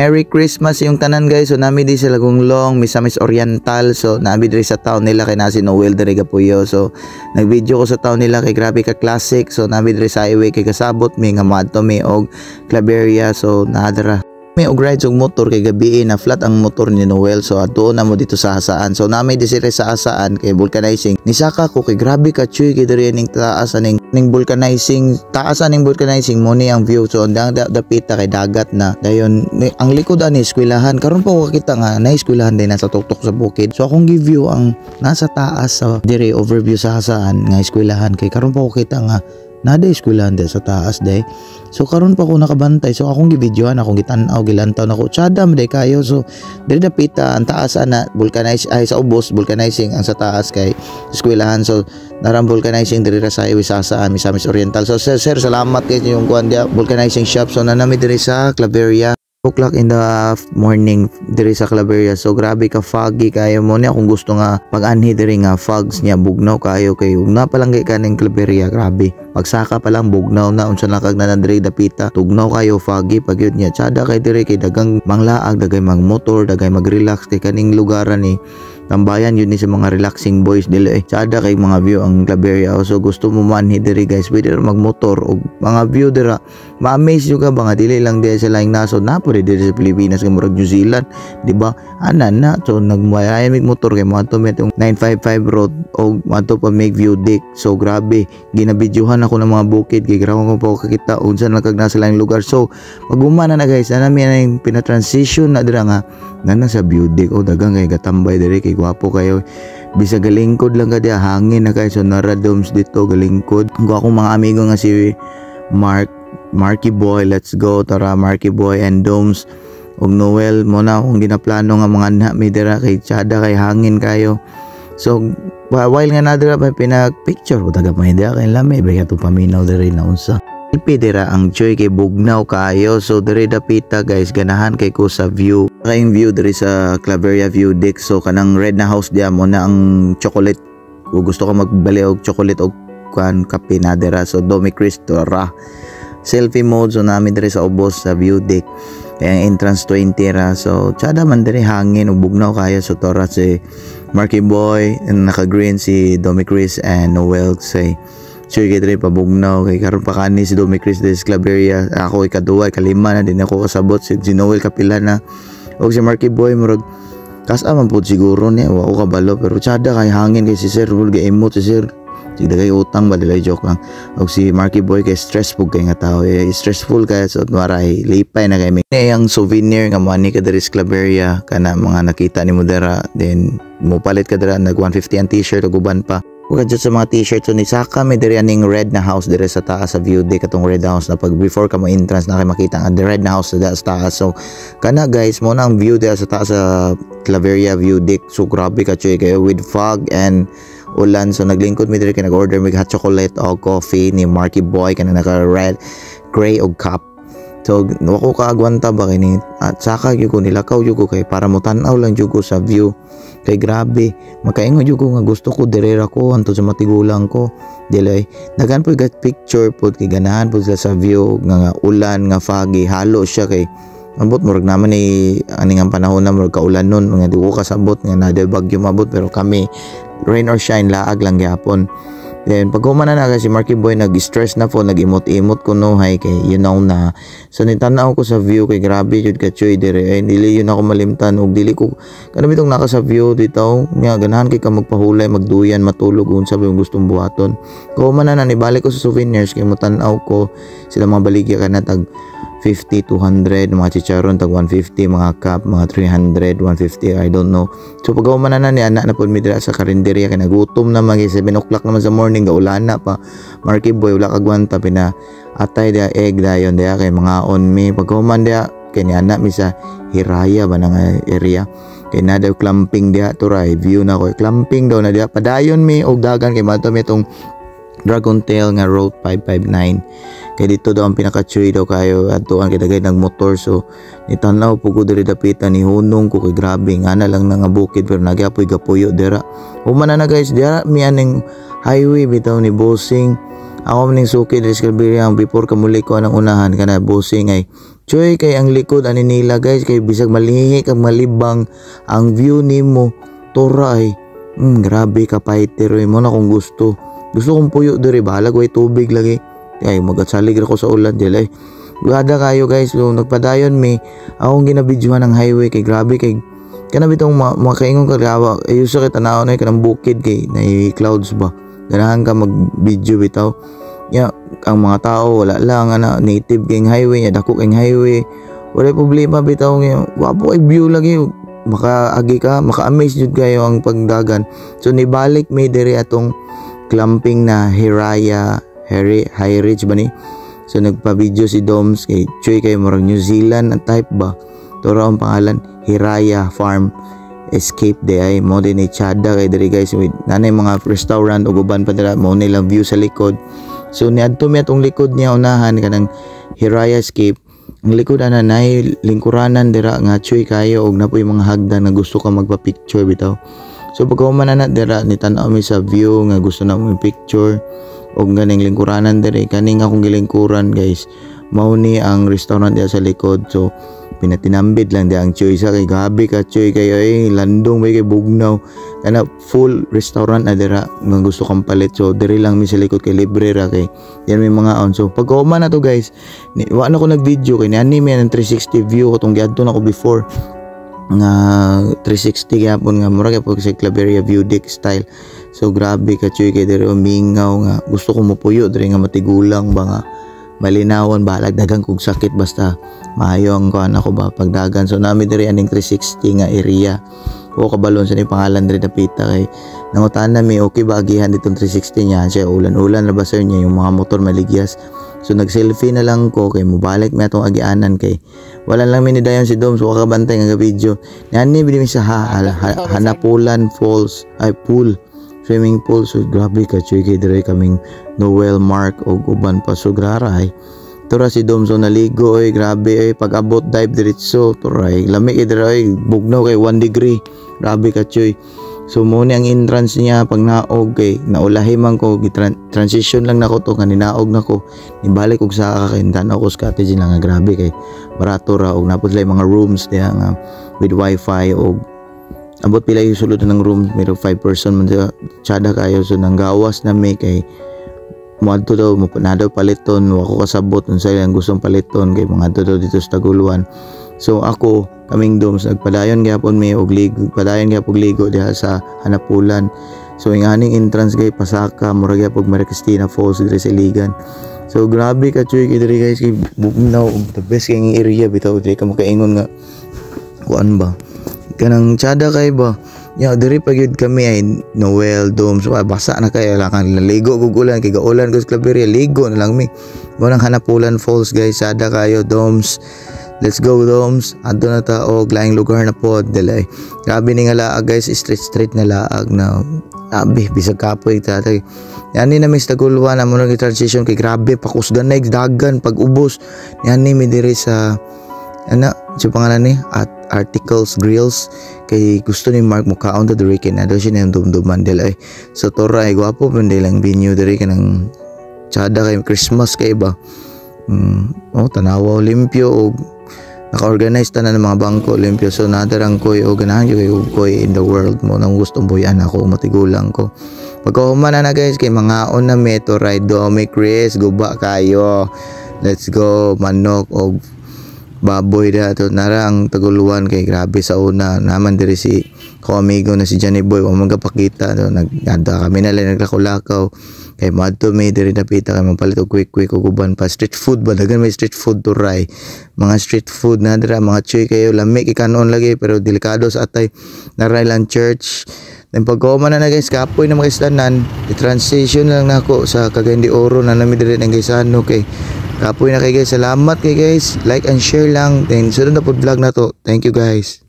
Merry Christmas yung tanan guys. So nami di sa Lagunglong, Misamis Oriental. So nami diri sa town nila kay nasi Noel diri Gapuyo. So nagvideo ko sa town nila kay grabe ka classic. So nami diri sa highway kay kasabot mi nga madto mi og Claveria. So nadra may og rides og motor kay gabi na flat ang motor ni Noel. So ato na mo dito sa Hasaan. So nami di sila sa Hasaan kay vulcanizing. Nisaka ko kay grabe ka chuy kay diri ning taas ning vulcanizing. Taas ning vulcanizing mo ni ang view. So andang dapita kay dagat na. Dayon ang likod ani eskwelahan. Karon pa ko kita nga na eskwelahan din nasa tuktok sa bukid. So akong gi-view ang nasa taas sa diri overview sa Hasaan nga eskwelahan kay karon pa ko kita nga nada eskwelahan sa taas day. So karon pa ko nakabantay. So akong gi-videoan, akong gitan-aw gilantaw nako. Chadam day kayo. So diri dapita ang taas ana vulcanize ay sa ubos vulcanizing ang sa taas kay eskwelahan. So naram vulcanizing diri sa highway sa Hasaan, Misamis Oriental. So sir salamat kay yung kuan dia vulcanizing shop. So nanami diri sa Claveria. 2 o'clock in the morning diri sa Claveria. So grabe ka foggy kayo mo ni akong gusto nga pag-anhi diri nga fogs niya bugnaw kayo kay ugna pa lang kay kaning Claveria grabe. Pagsaka pa lang bugnaw na unsa na kag nanandiri dapita tugnaw kayo foggy pagyud niya. Tsada kay diri kay dagang manglaag dagay mag motor dagay mag-relax kay kaning lugaran ni tambayan yun ni sa mga relaxing boys dili tsada kay mga view ang Claveria. So gusto mo manhi diri guys pwede mag motor og mga view dira ma-amaze yung ka ba nga dili lang diri sa laing nasod na pwede diri sa Pilipinas kay murag New Zealand di ba ana na. So nagmayay mig motor kay mo ato met 955 road og ato pa make view deck. So grabe ginabidyohan ako ng mga bukid kay grabe ko pa kakita unsa na kag nasa laing lugar. So pagumana na guys na mi na pina-transition na dira nga nana sa view deck o dagang kay gatambay diri kay gwapo kayo bisa galingkod lang kada hangin na kayo. So naradoms dito galingkod ko akong mga amigo nga si Marky Boy. Let's go tara Marky Boy and Domes og Noel mo na akong ginaplano nga mga anak mi dira kay tsada kay hangin kayo. So while nga nadira pa pinag-picture o taga pa hindi kay lami ba to paminaw diri na unsa dira ang joy kay bugnaw kayo. So diri dapita guys ganahan kay ko sa view kayong view diri sa Claveria view deck. So kanang red na house dia mo na ang chocolate kung gusto ka magbali og chocolate og kan kape na dira. So Domi Cristo ra selfie mode. So nami diri sa ubos sa view deck kay ang entrance 20 ra. So tsada man diri hangin ug bugnaw kayo. So tora si Marky Boy and naka green si Domi Chris and Noel say sure kay diri pabugnaw kay karon pa kani si Domi Chris des Claveria. Ako ikaduwa kalima na din ako kasabot si Noel kapila na og si Marky Boy murag kas man pud siguro ni wa ko kabalo pero tsada kay hangin kay si Sir Vulga emote si Sir sigda kay utang ba dili joke lang. Og si Marky Boy kay stressful kay nga tao stressful kay so waray lipay na kay mi ang souvenir nga money ka diri sa Claveria kana mga nakita ni mo dira then mo palit ka dira nag 150 ang t-shirt ug uban pa. Huwag dyan sa mga t-shirt. So nisaka may diri aning red na house diri sa taas sa view deck katong red house na pag before ka mo entrance na kay makita ang the red na house sa taas. So kana guys mo na ang view diri sa taas sa Claveria view deck. So grabe ka choy kayo with fog and ulan. So naglingkod mi diri kay nag-order mig hot chocolate o coffee ni Marky Boy kana naka red gray og cup. So wako ka agwanta ba kini at saka gyud ko nilakaw gyud ko kay para mo tan-aw lang gyud ko sa view kay grabe makaingon gyud ko nga gusto ko direra ko anto sa matigulang ko dili dagan po gat picture pod kay ganahan pod sa view nga ulan nga foggy halo siya kay ambot murag naman ni aning ang panahon na murag kaulan nun nga di ko kasabot nga nade bagyo mabot pero kami rain or shine laag lang gyapon. Then pag humana na si Marky Boy nag-stress na po nag-imot-imot ko no hay kay you know na so nitanaw ko sa view kay grabe jud ka choy dire ay dili yun ako malimtan og dili ko kana bitong naka sa view dito nga ganahan kay ka magpahulay magduyan matulog unsa ba yung gustong buhaton. Ko humana na nibalik ko sa souvenirs kay mutanaw ko sila mga baligya kana tag 50, 200, mga chicharon tag 150, mga cup, mga 300, 150, I don't know. So pag humanan na ni anak na po mi dira sa karinderya kay nagutom na magi 7 o'clock naman sa morning gaulan na pa. Marky Boy wala kagwanta pina atay dia egg dayon dia kay mga on me pag human dia kay ni anak mi sa Hiraya ba nga area kay na daw clamping dia to view na ko clamping daw na dia padayon mi og dagan kay madto mi tong Dragon Tail nga road 559 kay dito daw ang pinaka-chewy daw kayo atuan kay dagay nag motor. So nitanaw po ko diri dapitan ni hunong ko kay grabe nga na lang nga bukid pero nagyapoy gapuyo dira humana na guys dira mi aning highway bitaw ni Bossing ako maning suki diri sa Claveria before kamuli ko anang unahan kana Bossing ay Choy kay ang likod ani nila guys kay bisag malihi kag malibang ang view nimo toray. Grabe ka fighter mo na kung gusto. Gusto kong puyo diri balag way tubig lagi. Ay magatsalig ra ko sa ulan dili. Gada kayo guys, so nagpadayon mi akong ginabidyohan ng highway kay grabe kay kana bitong makaingon ka gawa ayo sa tanaw na kanang bukid kay na clouds ba. Ganahan ka mag-video bitaw. Ang mga tao wala lang ana native king highway nya dako king highway wala problema bitaw nga wapo ay view lagi makaagi ka maka-amaze jud kayo ang pagdagan. So nibalik may diri atong clamping na High Ridge ba ni. So nagpa-video si Doms kay Choy kay murag New Zealand ang type ba tora ang pangalan Hiraya Farm Escape day ay mo din ni Chada kay diri guys with nanay mga restaurant ug uban pa dira mo nilang view sa likod. So niadto mi atong likod niya unahan kanang Hiraya Escape. Ang likod ana nay lingkuranan dira nga Choy kayo og napoy mga hagdan nga gusto ka magpa-picture bitaw. So pagka na dira ni tan-aw mi sa view nga gusto na mo picture og ganing lingkuranan diri kaning akong gilingkuran guys. Mao ni ang restaurant diya sa likod. So pinatinambit lang di ang Choy sa kay gabi ka Choy kayo ay landong may kay bugnaw kana full restaurant na dira nga gusto kang palit. So diri lang mi sa likod kay libre ra kay yan may mga on. So pag na to guys wa na ko nag video kay ni mi ang 360 view katong giadto na ko before nga 360 gyapon nga mura kay pag sa Claveria view deck style. So grabe ka Choy kay diri mingaw nga gusto ko mopuyo diri nga matigulang ba nga malinawan balag dagang kog sakit basta maayo ang kuan ako ba pagdagan. So nami diri aning 360 nga area o kabalon sa ni pangalan diri dapita kay nangutan nami okay ba agihan ditong 360 niya siya ulan-ulan na ba sir niya yung mga motor maligyas. So nag selfie na lang ko kay mobalik mi atong agianan kay wala lang mi ni dayon si Dom so kakabantay nga video nani bili mi sa Hanapulan Falls ay pool swimming pool. So grabe ka Choy kay dire kaming Noel Mark o uban pa so graray tura si Dom so naligo oy grabe oy pag abot dive diretso turay lamig kay dire oy bugnaw kay 1 degree grabe ka Choy. So mo ni ang entrance niya pag naog kay naulahi man ko transition lang nako to kaninaog nako nibalik og sa kay tanaw ko strategy lang nga grabe kay barato ra og napod lay mga rooms diha nga with wifi og abot pila yung sulod ng room mayro 5 person man Chada kayo. So nang gawas na may kay moadto daw mo na daw paliton wako kasabot unsa ang gustong paliton kay mga daw dito sa Taguluan. So ako kaming Doms nagpadayon gyapon mi og ligo padayon gyapon ligo diha sa Hanapulan. So inganing entrance kay pasaka murag gyapon Maria Cristina Falls diri sa Iligan. So grabe ka Choy kay diri guys kay bugnaw the best kay area bitaw diri ka makaingon nga kuan ba kanang Chada kay ba diri pagyud kami ay Noel Doms basa na kay lang ligo gug ulan kay gaulan gud Claveria ligo na lang mi mo nang Hanapulan Falls guys. Chada kayo Doms, let's go Doms adto na ta og laing lugar na pod dili grabe ni nga laag guys straight na laag na abi bisag kapoy tatay yani na mis Taguluan na mo nang transition kay grabe pakusgan na dagan pag ubos yani mi diri sa ana sa pangalan ni at Articles Grills kay gusto ni Mark mukaon to diri kay na daw siya nang dumduman dili. So toray gwapo man lang venue diri kanang Chada kay Christmas kay ba tanawa limpyo og naka-organize tanan ng mga bangko limpyo. So nadarang koy o ganahan kay koy in the world mo nang gustong buyan ako matigulang ko pagkahuman na guys kay mga on na meto ride Domi Chris guba kayo let's go manok og baboy dato narang Taguluan kay grabe sa una naman diri si ko amigo na si Johnny Boy wa magapakita nagada kami na lang naglakolakaw kay madto may diri napita kay mapalit og quick ug uban pa street food ba dagan may street food turay mga street food na dira mga Choy kayo lami ikanon lagi pero delikado sa atay naray lang church. Then pagkoma na guys kapoy na mga istanan i-transition lang nako sa Cagayan de Oro na nami diri ng Gaisano kay kapoy na kay guys. Salamat kay guys, like and share lang then sunod na pod vlog na to. Thank you guys.